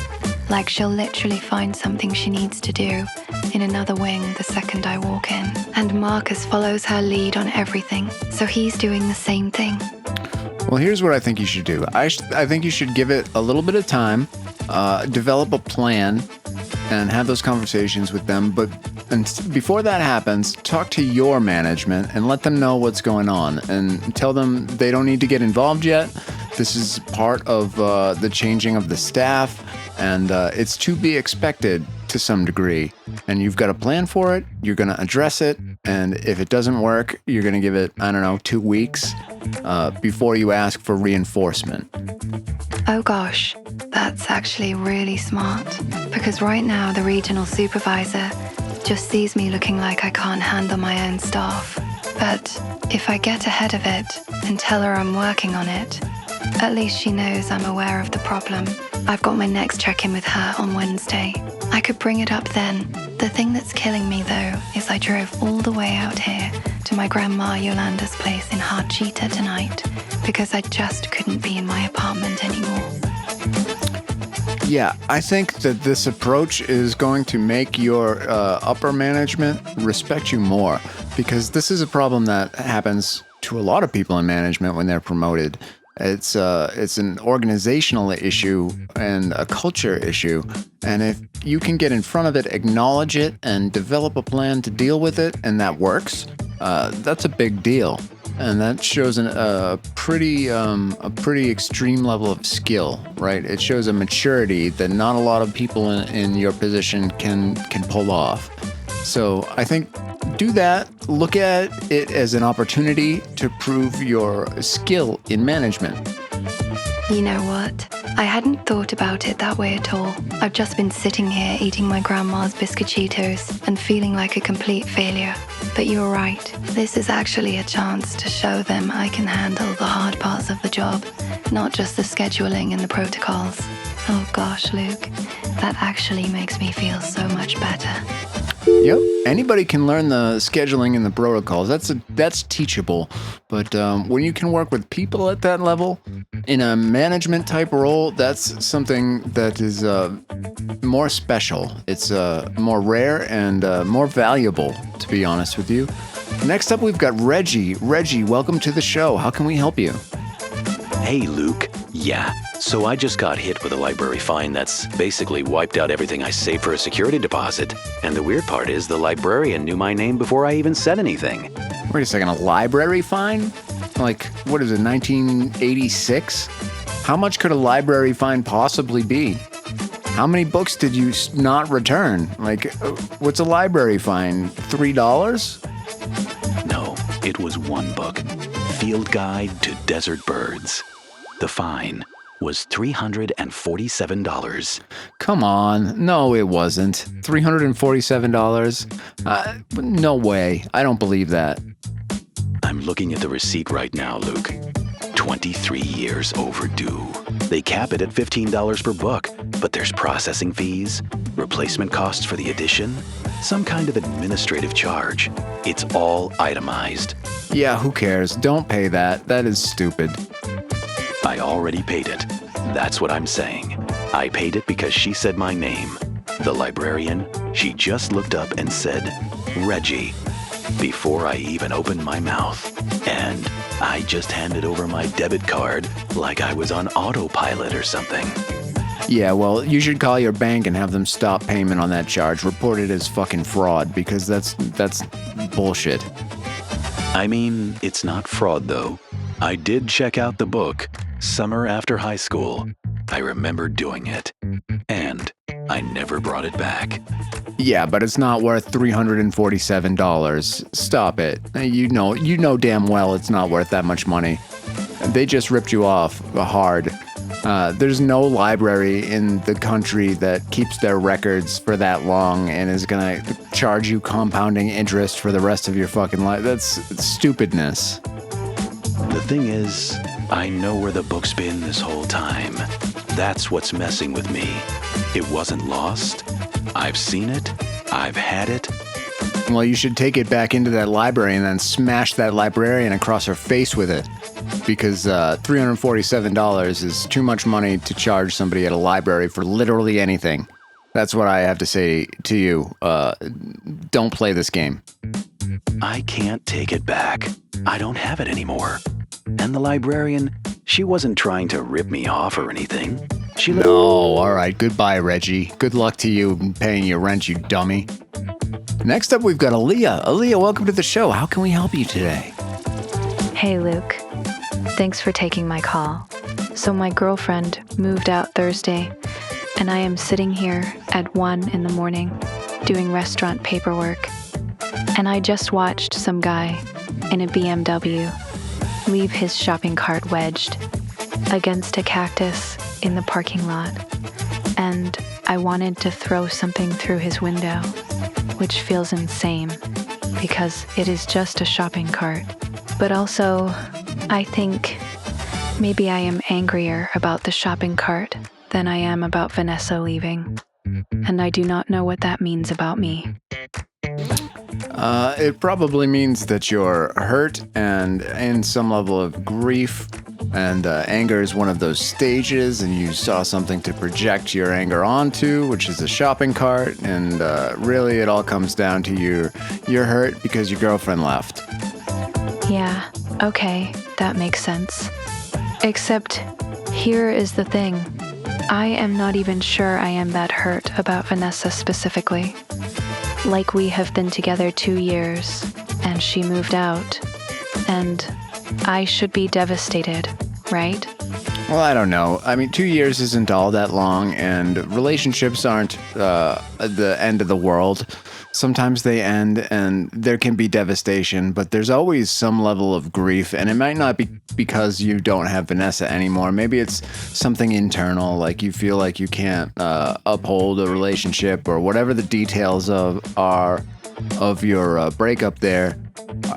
Like, she'll literally find something she needs to do in another wing the second I walk in. And Marcus follows her lead on everything, so he's doing the same thing.
Well, here's what I think you should do. I think you should give it a little bit of time, develop a plan, and have those conversations with them. But before that happens, talk to your management and let them know what's going on and tell them they don't need to get involved yet. This is part of the changing of the staff, and it's to be expected to some degree. And you've got a plan for it, you're going to address it, and if it doesn't work, you're going to give it, 2 weeks before you ask for reinforcement.
Oh gosh, that's actually really smart. Because right now the regional supervisor just sees me looking like I can't handle my own staff. But if I get ahead of it and tell her I'm working on it, at least she knows I'm aware of the problem. I've got my next check-in with her on Wednesday. I could bring it up then. The thing that's killing me though is I drove all the way out here to my grandma Yolanda's place in Harchita tonight because I just couldn't be in my apartment anymore.
Yeah, I think that this approach is going to make your upper management respect you more, because this is a problem that happens to a lot of people in management when they're promoted. It's an organizational issue and a culture issue, and if you can get in front of it, acknowledge it, and develop a plan to deal with it, and that works, that's a big deal. And that shows a pretty extreme level of skill, right? It shows a maturity that not a lot of people in your position can pull off. So I think do that. Look at it as an opportunity to prove your skill in management.
You know what? I hadn't thought about it that way at all. I've just been sitting here eating my grandma's biscuititos and feeling like a complete failure. But you're right. This is actually a chance to show them I can handle the hard parts of the job, not just the scheduling and the protocols. Oh gosh, Luke, that actually makes me feel so much better.
Yep. Anybody can learn the scheduling and the protocols. That's teachable. But when you can work with people at that level in a management type role, that's something that is more special. It's more rare and more valuable, to be honest with you. Next up, we've got Reggie. Reggie, welcome to the show. How can we help you?
Hey, Luke. Yeah, so I just got hit with a library fine that's basically wiped out everything I saved for a security deposit. And the weird part is the librarian knew my name before I even said anything.
Wait a second, a library fine? Like, what is it, 1986? How much could a library fine possibly be? How many books did you not return? Like, what's a library fine? $3?
No, it was one book. Field Guide to Desert Birds. The fine was $347.
Come on. No, it wasn't. $347? No way. I don't believe that.
I'm looking at the receipt right now, Luke. 23 years overdue. They cap it at $15 per book, but there's processing fees, replacement costs for the edition, some kind of administrative charge. It's all itemized.
Yeah, who cares? Don't pay that. That is stupid.
I already paid it. That's what I'm saying. I paid it because she said my name. The librarian, she just looked up and said, Reggie, before I even opened my mouth. And I just handed over my debit card like I was on autopilot or something.
Yeah, well, you should call your bank and have them stop payment on that charge. Report it as fucking fraud, because that's bullshit.
I mean, it's not fraud, though. I did check out the book, Summer After High School. I remember doing it. And I never brought it back.
Yeah, but it's not worth $347. Stop it. You know damn well it's not worth that much money. They just ripped you off hard. There's no library in the country that keeps their records for that long and is gonna charge you compounding interest for the rest of your fucking life. That's stupidness.
The thing is, I know where the book's been this whole time. That's what's messing with me. It wasn't lost. I've seen it. I've had it.
Well, you should take it back into that library and then smash that librarian across her face with it. Because $347 is too much money to charge somebody at a library for literally anything. That's what I have to say to you. Don't play this game.
I can't take it back. I don't have it anymore. And the librarian, she wasn't trying to rip me off or anything.
No, all right. Goodbye, Reggie. Good luck to you paying your rent, you dummy. Next up, we've got Alia. Alia, welcome to the show. How can we help you today?
Hey, Luke. Thanks for taking my call. So my girlfriend moved out Thursday, and I am sitting here at 1 in the morning doing restaurant paperwork. And I just watched some guy in a BMW leave his shopping cart wedged against a cactus in the parking lot. And I wanted to throw something through his window, which feels insane because it is just a shopping cart. But also, I think maybe I am angrier about the shopping cart than I am about Vanessa leaving. And I do not know what that means about me.
It probably means that you're hurt and in some level of grief, and anger is one of those stages, and you saw something to project your anger onto, which is a shopping cart, and really it all comes down to you're hurt because your girlfriend left.
Yeah, okay, that makes sense. Except, here is the thing. I am not even sure I am that hurt about Vanessa specifically. Like, we have been together 2 years, and she moved out, and I should be devastated, right?
Well, I don't know. I mean, 2 years isn't all that long, and relationships aren't the end of the world. Sometimes they end, and there can be devastation, but there's always some level of grief, and it might not be because you don't have Vanessa anymore. Maybe it's something internal, like you feel like you can't uphold a relationship, or whatever the details are of your breakup there.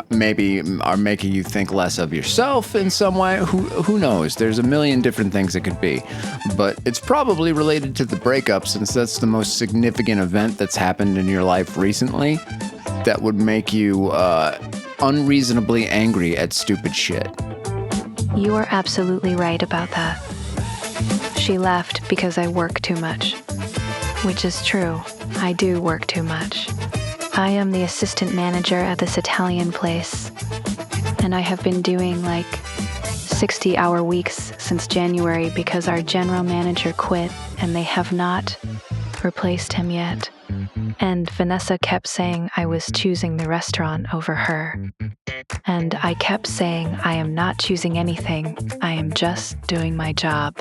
maybe are making you think less of yourself in some way. Who knows? There's a million different things it could be. But it's probably related to the breakup, since that's the most significant event that's happened in your life recently that would make you unreasonably angry at stupid shit.
You are absolutely right about that. She left because I work too much. Which is true. I do work too much. I am the assistant manager at this Italian place, and I have been doing like 60-hour weeks since January because our general manager quit and they have not replaced him yet. And Vanessa kept saying I was choosing the restaurant over her. And I kept saying I am not choosing anything, I am just doing my job.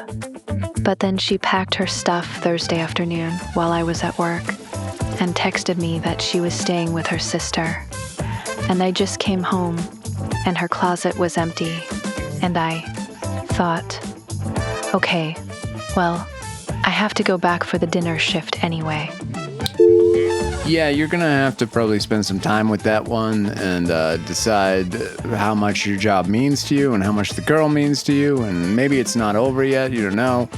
But then she packed her stuff Thursday afternoon while I was at work and texted me that she was staying with her sister. And I just came home and her closet was empty. And I thought, okay, well, I have to go back for the dinner shift anyway.
Yeah, you're going to have to probably spend some time with that one and decide how much your job means to you and how much the girl means to you. And maybe it's not over yet, you don't know.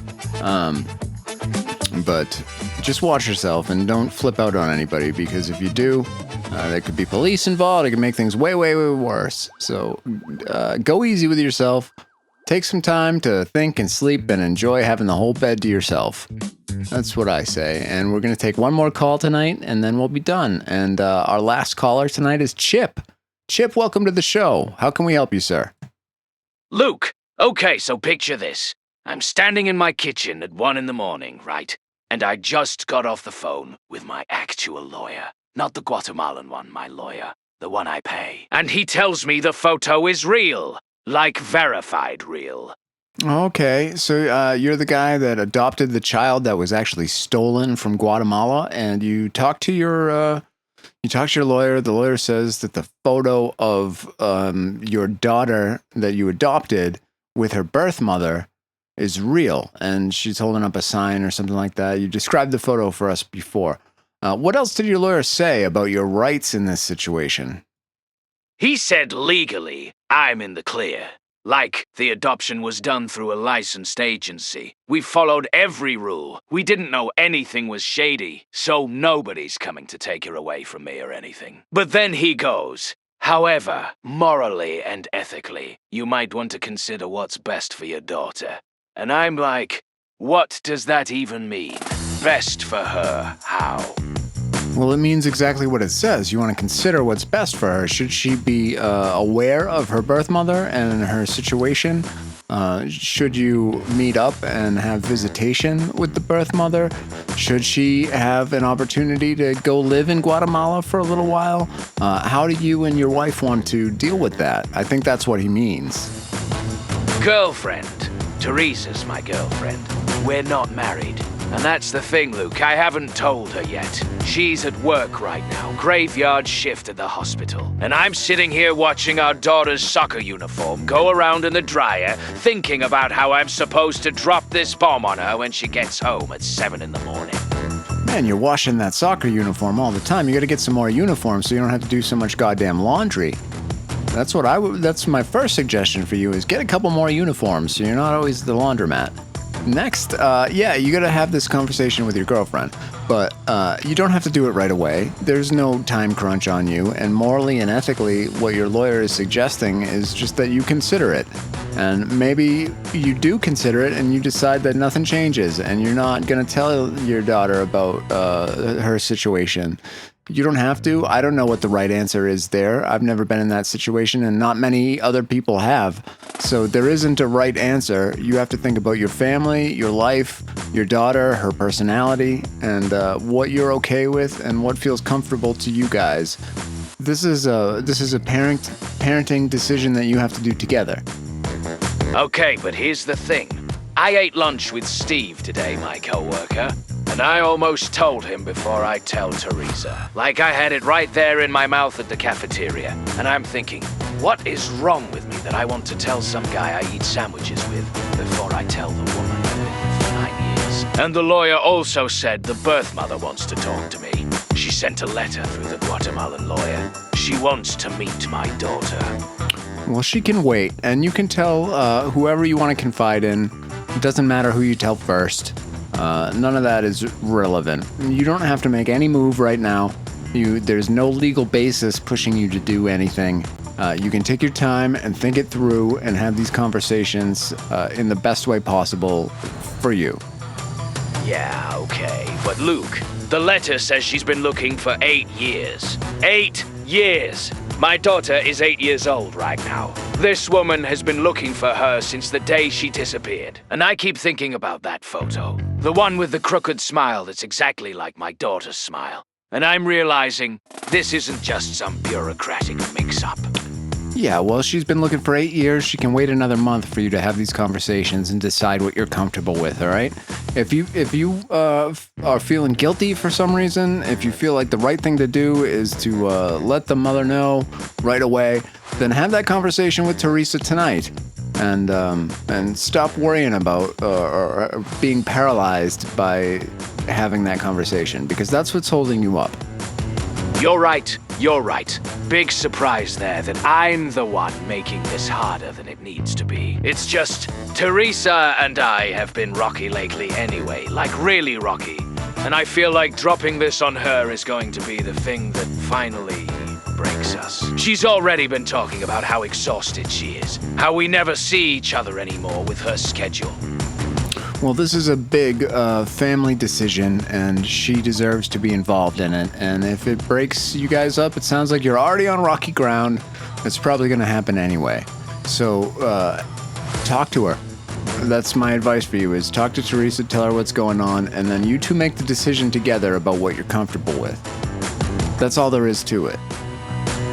But just watch yourself and don't flip out on anybody, because if you do, there could be police involved. It could make things way, way, way worse. So go easy with yourself. Take some time to think and sleep and enjoy having the whole bed to yourself. That's what I say. And we're going to take one more call tonight, and then we'll be done. And our last caller tonight is Chip. Chip, welcome to the show. How can we help you, sir?
Luke, okay, so picture this. I'm standing in my kitchen at 1 a.m, right? And I just got off the phone with my actual lawyer. Not the Guatemalan one, my lawyer. The one I pay. And he tells me the photo is real. Like verified real.
Okay, so you're the guy that adopted the child that was actually stolen from Guatemala, and you talked to your lawyer. The lawyer says that the photo of your daughter that you adopted with her birth mother is real, and she's holding up a sign or something like that. You described the photo for us before. What else did your lawyer say about your rights in this situation?
He said legally, I'm in the clear. Like, the adoption was done through a licensed agency. We followed every rule. We didn't know anything was shady, so nobody's coming to take her away from me or anything. But then he goes, however, morally and ethically, you might want to consider what's best for your daughter. And I'm like, what does that even mean? Best for her, how?
Well, it means exactly what it says. You want to consider what's best for her. Should she be aware of her birth mother and her situation? Should you meet up and have visitation with the birth mother? Should she have an opportunity to go live in Guatemala for a little while? How do you and your wife want to deal with that? I think that's what he means.
Girlfriend. Teresa's my girlfriend. We're not married. And that's the thing, Luke. I haven't told her yet. She's at work right now, graveyard shift at the hospital. And I'm sitting here watching our daughter's soccer uniform go around in the dryer, thinking about how I'm supposed to drop this bomb on her when she gets home at 7 a.m.
Man, you're washing that soccer uniform all the time. You gotta get some more uniforms so you don't have to do so much goddamn laundry. That's my first suggestion for you, is get a couple more uniforms so you're not always the laundromat. Next, you gotta have this conversation with your girlfriend, but you don't have to do it right away. There's no time crunch on you, and morally and ethically, what your lawyer is suggesting is just that you consider it. And maybe you do consider it and you decide that nothing changes, and you're not gonna tell your daughter about her situation. You don't have to. I don't know what the right answer is there. I've never been in that situation, and not many other people have. So there isn't a right answer. You have to think about your family, your life, your daughter, her personality, and what you're okay with and what feels comfortable to you guys. This is a parenting decision that you have to do together.
Okay, but here's the thing. I ate lunch with Steve today, my coworker, and I almost told him before I tell Teresa. Like I had it right there in my mouth at the cafeteria. And I'm thinking, what is wrong with me that I want to tell some guy I eat sandwiches with before I tell the woman I've been with for 9 years? And the lawyer also said the birth mother wants to talk to me. She sent a letter through the Guatemalan lawyer. She wants to meet my daughter.
Well, she can wait, and you can tell whoever you want to confide in. It doesn't matter who you tell first. None of that is relevant. You don't have to make any move right now. There's no legal basis pushing you to do anything. You can take your time and think it through and have these conversations in the best way possible for you.
Yeah, okay. But Luke, the letter says she's been looking for 8 years. 8 years! My daughter is 8 years old right now. This woman has been looking for her since the day she disappeared. And I keep thinking about that photo. The one with the crooked smile that's exactly like my daughter's smile. And I'm realizing this isn't just some bureaucratic mix-up.
Yeah, well, she's been looking for 8 years. She can wait another month for you to have these conversations and decide what you're comfortable with, all right? If you are feeling guilty for some reason, if you feel like the right thing to do is to let the mother know right away, then have that conversation with Teresa tonight. And stop worrying about or being paralyzed by having that conversation, because that's what's holding you up.
You're right. You're right. Big surprise there that I'm the one making this harder than it needs to be. It's just, Teresa and I have been rocky lately anyway, like really rocky. And I feel like dropping this on her is going to be the thing that finally breaks us. She's already been talking about how exhausted she is, how we never see each other anymore with her schedule.
Well, this is a big family decision, and she deserves to be involved in it. And if it breaks you guys up, it sounds like you're already on rocky ground. It's probably going to happen anyway. So talk to her. That's my advice for you, is talk to Teresa, tell her what's going on, and then you two make the decision together about what you're comfortable with. That's all there is to it.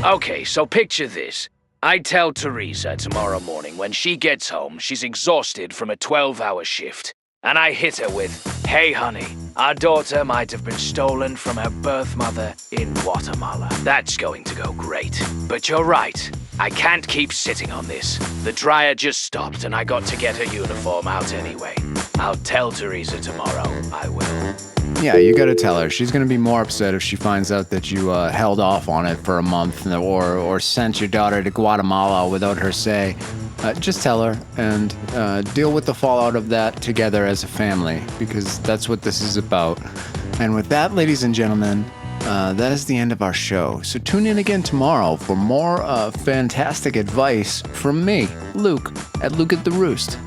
Okay, so picture this. I tell Teresa tomorrow morning when she gets home she's exhausted from a 12-hour shift. And I hit her with, "Hey honey, our daughter might have been stolen from her birth mother in Guatemala." That's going to go great. But you're right. I can't keep sitting on this. The dryer just stopped and I got to get her uniform out anyway. I'll tell Teresa tomorrow. I will.
Yeah, you gotta tell her. She's gonna be more upset if she finds out that you held off on it for a month or sent your daughter to Guatemala without her say. Just tell her and deal with the fallout of that together as a family, because that's what this is about. And with that, ladies and gentlemen, that is the end of our show. So tune in again tomorrow for more fantastic advice from me, Luke, at Luke at the Roost.